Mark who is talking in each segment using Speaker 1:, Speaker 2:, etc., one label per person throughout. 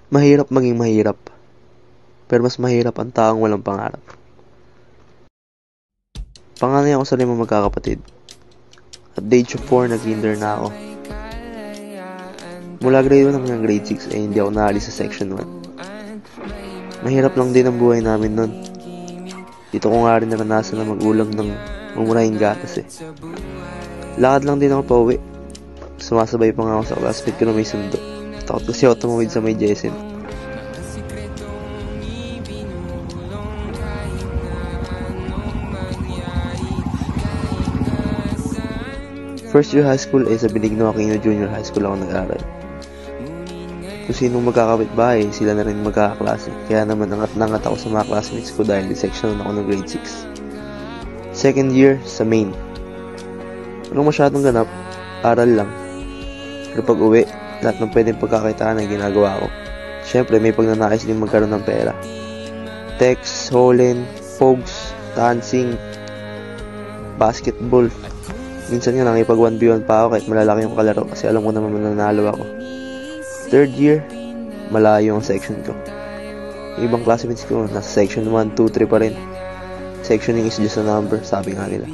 Speaker 1: Mahirap maging mahirap, pero mas mahirap ang taong walang pangarap. Panganay ako sa 5 magkakapatid. At the age of 4, nag-kinder na ako. Mula grade 1 hanggang grade 6 ay hindi ako naalis sa section 1. Mahirap lang din ang buhay namin nun. Dito ko nga rin naranasan na mag-ulam ng mumurahing gatas eh. Lakad lang din ako pa uwi. Sumasabay pa nga ako sa classmate ko na may sundo. Takot kasi ako tumawid sa may Jessen. First year high school ay sa Benigno Aquino Junior High School ako nag-aral. Kung sinong magkakapit-bahay, sila na rin magkakaklase. Kaya naman angat-nangat ako sa mga classmates ko dahil di-section ako ng grade 6. Second year, sa main. Walang masyadong ganap, aral lang. Pero pag uwi, lahat ng pwedeng pagkakitaan ay ginagawa ko. Siyempre, may pagnanais din magkaroon ng pera. Text, holen, pogs, dancing, basketball. Minsan nga nakipag 1v1 pa ako kahit malalaki yung kalaro kasi alam ko naman mananalo ako. Third year, malayo ang section ko. Yung ibang classmates ko, nasa section 1, 2, 3 pa rin. Sectioning is just a number, sabi nga nila.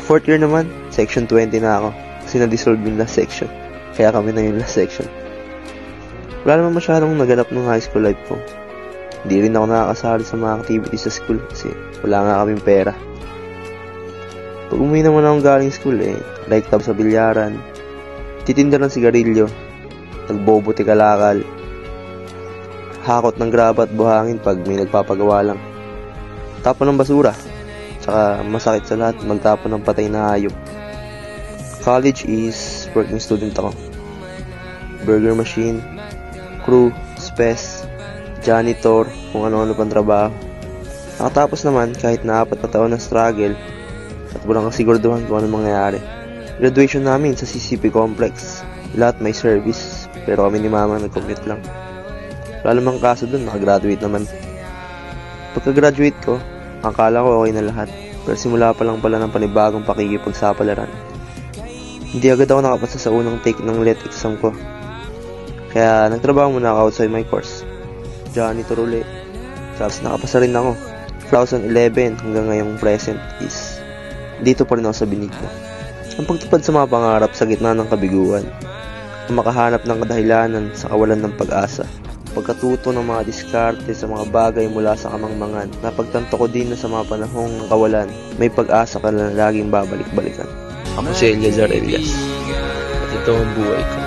Speaker 1: Fourth year naman, section 20 na ako kasi na-dissolve yung last section. Kaya kami na yung last section. Wala naman masyadong naganap ng high school life ko. Hindi rin ako nakakasali sa mga activities sa school kasi wala nga kaming pera. Pag umuwi naman akong galing school like tab sa bilyaran, titinda ng sigarilyo, nagbobote kalakal, hakot ng graba at buhangin pag may nagpapagawa lang, tapon ng basura, tsaka masakit sa lahat, magtapon ng patay na hayop. College is working student ako. Burger machine, crew, spes, janitor, kung ano-ano pang trabaho. Nakatapos naman kahit na 4 na taon ng struggle at walang kasiguraduhan kung ano mangyayari. Graduation namin sa CCP Complex. Lahat may service, pero kami ni mama nag-commute lang. Wala namang kaso dun, nakagraduate naman. Pagka-graduate ko, akala ko okay na lahat. Pero simula pa lang pala ng panibagong pakikipagsapalaran. Hindi agad ako nakapasa sa unang take ng LET exam ko. Kaya nagtrabaho muna ako outside my course. Janitor uli. Tapos nakapasa rin ako. 2011 hanggang ngayong present is dito pa rin ako sa Benigno. Ang pagtupad sa mga pangarap sa gitna ng kabiguan. Ang makahanap ng kadahilanan sa kawalan ng pag-asa. Pagkatuto ng mga diskarte sa mga bagay mula sa kamangmangan. Napagtanto ko din na sa mga panahong kawalan, may pag-asa ka na laging babalik-balikan. Ako si Eliazar Elias. At ito ang buhay ko.